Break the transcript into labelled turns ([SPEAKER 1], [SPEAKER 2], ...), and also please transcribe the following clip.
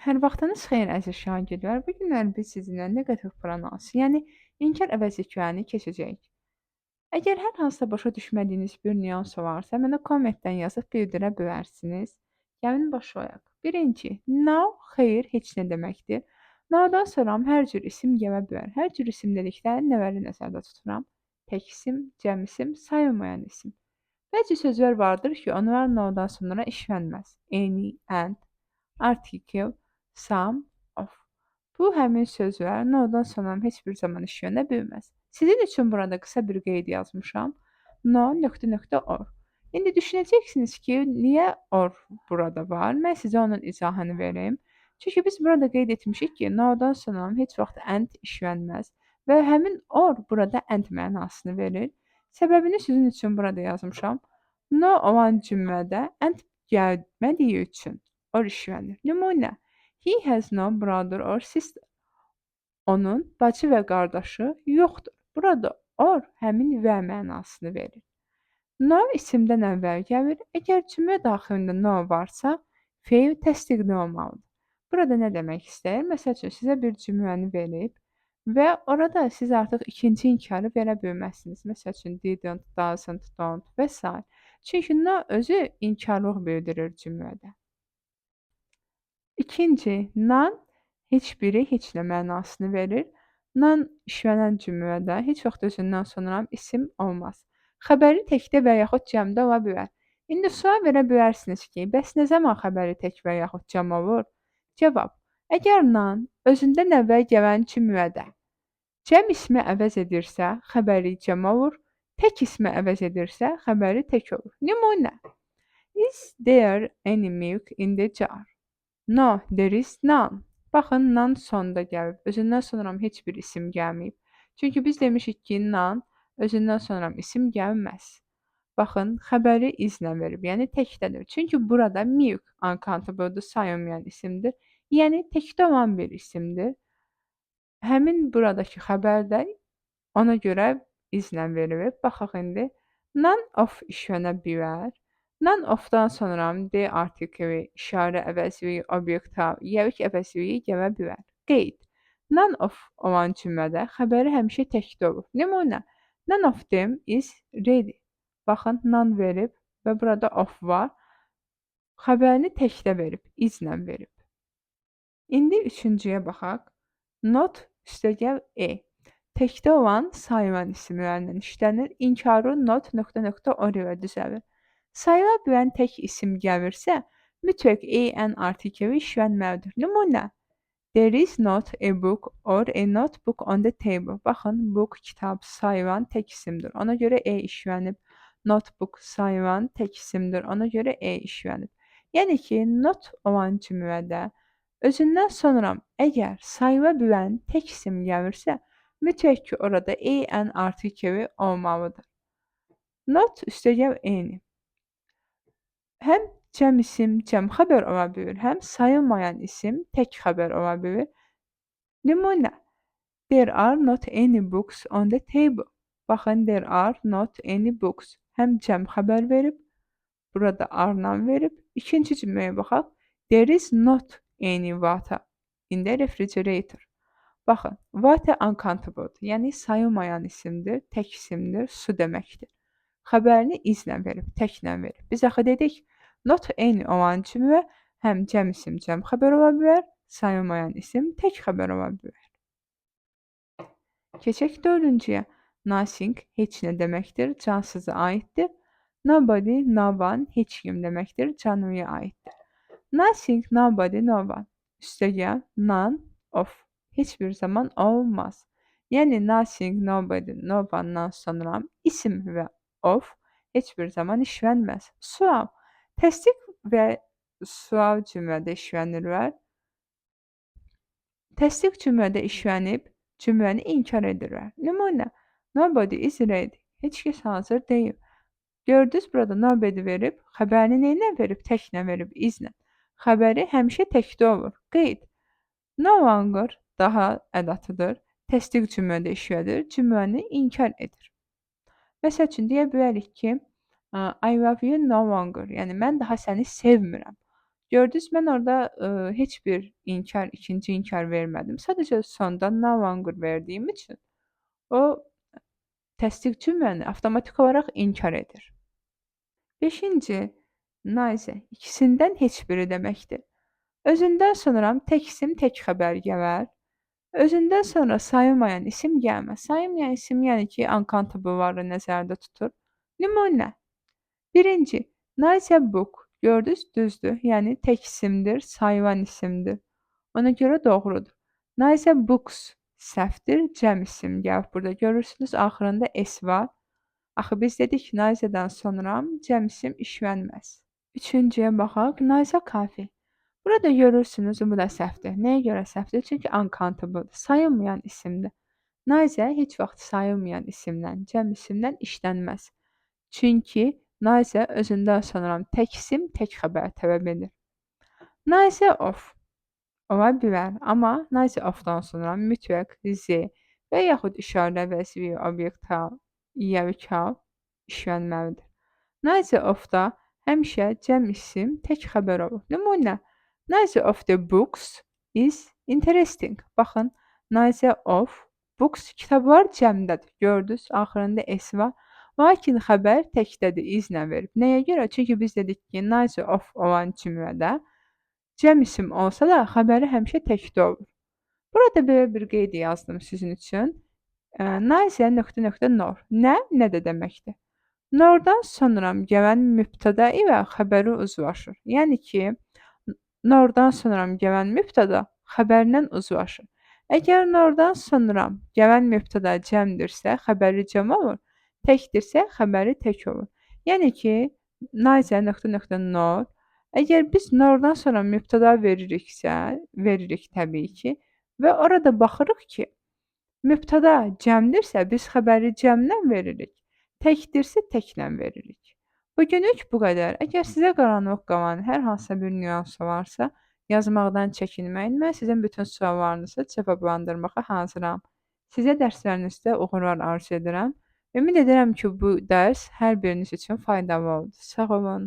[SPEAKER 1] Hər vaxtınız xeyir əziz şagirdlər. Bu günlər biz sizinlə neqativ pronouns, yəni inkar əvəzi kökəni keçəcəyik. Əgər hər hansısa başa düşmədiyiniz bir nüans varsa, mənə kommentdən yazıb bildirə bilərsiniz. Gəlin başlayaq. Birinci, now xeyir heç nə deməkdir. Now'dan sonra hər cür isim gələ bilər. Hər cür isim dedikdə nələri nəzərdə tuturam? Tək isim, cəm isim, sayılmayan isim. Bəzi sözlər vardır ki, onlar now'dan sonra işlənməz. Any, and, article, some, of. Bu həmin sözlər no-dan sonra heç bir zaman işlənə bilməz. Sizin üçün burada qısa bir qeyd yazmışam. No.or. İndi düşünəcəksiniz ki, niyə or burada var? Mən sizə onun izahını verim. Çünki biz burada qeyd etmişik ki, no-dan sonra heç vaxt and işlənməz və həmin or burada and mənasını verir. Səbəbini sizin üçün burada yazmışam. No olan cümlədə and gəlmədiyi üçün or işlənir. Nümunə: He has no brother or sister. Onun bacı və qardaşı yoxdur. Burada or həmin və mənasını verir. No isimdən əvvəl gəlir. Əgər cümlə daxilində no varsa, feil təsdiqli olmalıdır. Burada nə demək istəyir? Məsəl üçün sizə bir cümləni verib və orada siz artıq ikinci inkarı verə bilməzsiniz. Məsəl üçün didn't, doesn't, don't və s. Çünki no özü inkarlıq bildirir cümlədə. İkinci, none heç biri heç nə mənasını verir. None işlənən cümlədə heç vaxt özündən sonra isim olmaz. Xəbəri təkdə və yaxud cəmdə ola bilər. İndi sual verə bilərsiniz ki, bəs nə zaman xəbəri tək və yaxud cəm olur? Cavab: əgər none özündən əvvəl gələn cümlədə cəm ismi əvəz edirsə, xəbəri cəm olur. Tək ismi əvəz edirsə, xəbəri tək olur. Nümunə: Is there any milk in the jar? No, there is none. Baxın, none sonda gəlib. Özündən sonra heç bir isim gəlməyib. Çünki biz demişik ki, none özündən sonra isim gəlməz. Baxın, xəbəri izlə verib, yəni təkdədir. Çünki burada milk uncountable-dur, sayılmayan isimdir. Yəni təkdə olan bir isimdir. Həmin buradakı xəbər də ona görə izlə verilib. Baxaq indi. None of işlənə bilər. None of-dan sonra D artikli, işarə əvəzliyi, obyektal, yərik əvəzliyi gələ bilər. Qeyd: None of olan cümlədə xəbəri həmişə təkdə olur. Nümunə: None of them is ready. Baxın, none verib və burada of var. Xəbərini təkdə verib, izlə verib. İndi üçüncüyə baxaq. Not üstəgəl e. Təkdə olan sayılan isimlərlə işlənir. İnkarı not.or ilə düzəlir. Sayıla bilən tək isim gəlirsə, mütləq en artikeli işlənməlidir. Nümunə: There is not a book or a notebook on the table. Baxın, book kitab sayılan tək isimdir. Ona görə e işlənib. Notebook sayılan tək isimdir. Ona görə e işlənib. Yəni ki, not olan cümlədə özündən sonra əgər sayıla bilən tək isim gəlirsə, mütləq ki, orada en artikeli olmalıdır. Not üstəgəl eyni. Həm cəm isim cəm xəbər ola bilir, həm sayılmayan isim tək xəbər ola bilir. Nümunə: There are not any books on the table. Baxın, there are not any books. Həm cəm xəbər verib, burada are-la verib. İkinci cümləyə baxaq. There is not any water in the refrigerator. Baxın, water uncountable-dur. Yəni sayılmayan isimdir, tək isimdir, su deməkdir. Xəbərini izlə verib, təklə verib. Biz axı dedik, not any olan cümlə həm cəm isim cəm xəbər ola bilər, sayılmayan isim tək xəbər ola bilər. Keçək dördüncüyə. Nothing heç nə deməkdir, cansıza aiddir. Nobody, no one, heç kim deməkdir, canlıya aiddir. Nothing, nobody, no one. Üstəgəl none of. Heç bir zaman olmaz. Yəni nothing, nobody, no one-dan sonra isim və of heç bir zaman işlənməz. Sual: təsdiq və sual cümlədə işlənirlər. Təsdiq cümlədə işlənib, cümləni inkar edirlər. Nümunə: Nobody is ready. Heç kəs hazır deyil. Gördünüz, burada nobody verib, xəbərini neylə verib? Təklə verib, izlə. Xəbəri həmişə təkdə olur. Qeyd: no longer daha ədatıdır. Təsdiq cümlədə işlədir, cümləni inkar edir. Məsəl üçün, deyə bilərik ki, I love you no longer. Yəni, mən daha səni sevmirəm. Gördünüz, mən orada heç bir inkar, ikinci inkar vermədim. Sadəcə sonda no longer verdiyim üçün o təsdiq cümləni avtomatik olaraq inkar edir. 5-ci, neither, ikisindən heç biri deməkdir. Özündən sonra tək isim, tək xəbər gələr. Özündən sonra sayılmayan isim gəlməz. Sayılmayan isim yəni ki, uncountable-ları nəzərdə tutur. Nümunə: 1-ci, neither book. Gördünüz, düzdür. Yəni tək isimdir, sayılan isimdir. Ona görə doğrudur. Neither books səhvdir, cəm isim gəlib burada. Görürsünüz, axırında s var. Axı biz dedik ki, neitherdən sonra cəm isim işlənməz. 3-cüyə baxaq. Neither coffee. Burada görürsünüz, bu da səhvdir. Nəyə görə səhvdir? Çünki uncountable-dır. Sayılmayan isimdir. Neither heç vaxt sayılmayan isimdən, cəm isimdən işlənməz. Çünki neither özündən sonra tək isim, tək xəbər tələb edir. Neither of ola bilər, amma neither of-dan sonra mütləq z və yaxud işarə vəzifəyi obyektal, yəvikal işlənməlidir. Neither of-da həmişə cəm isim, tək xəbər olur. Nümunə: Neither of the books is interesting. Baxın, neither of books kitablar cəmdədir. Gördünüz, axırında s var. Lakin xəbər təkdədir, izlə verib. Nəyə görə? Çünki biz dedik ki, neither of olan cümlədə cəm isim olsa da xəbəri həmişə təkdə olur. Burada belə bir qeyd yazdım sizin üçün. Neither nöqtə-nöqtə-nor. Nə də deməkdir? Nordan sonra gələn mübtəda ilə xəbəri uzlaşır. Yəni ki, nordan sonra gələn mübtəda xəbərdən uzlaşır. Əgər nordan sonra gələn mübtəda cəmdirsə, xəbəri cəm olur. Təkdirsə, xəbəri tək olur. Yəni ki, neither nöqtə-nöqtə-nor. Əgər biz nordan sonra mübtəda veririksə, veririk təbii ki, və orada baxırıq ki, mübtəda cəmdirsə, biz xəbəri cəmdən veririk. Təkdirsə, təklə veririk. Bugünlük bu qədər. Əgər sizə qaranlıq qalan hər hansısa bir nüans varsa, yazmaqdan çəkinməyin. Mən sizin bütün suallarınızı cavablandırmağa hazıram. Sizə dərslərinizdə uğurlar arzu edirəm. Ümid edirəm ki, bu dərs hər biriniz üçün faydalı oldu. Sağ olun.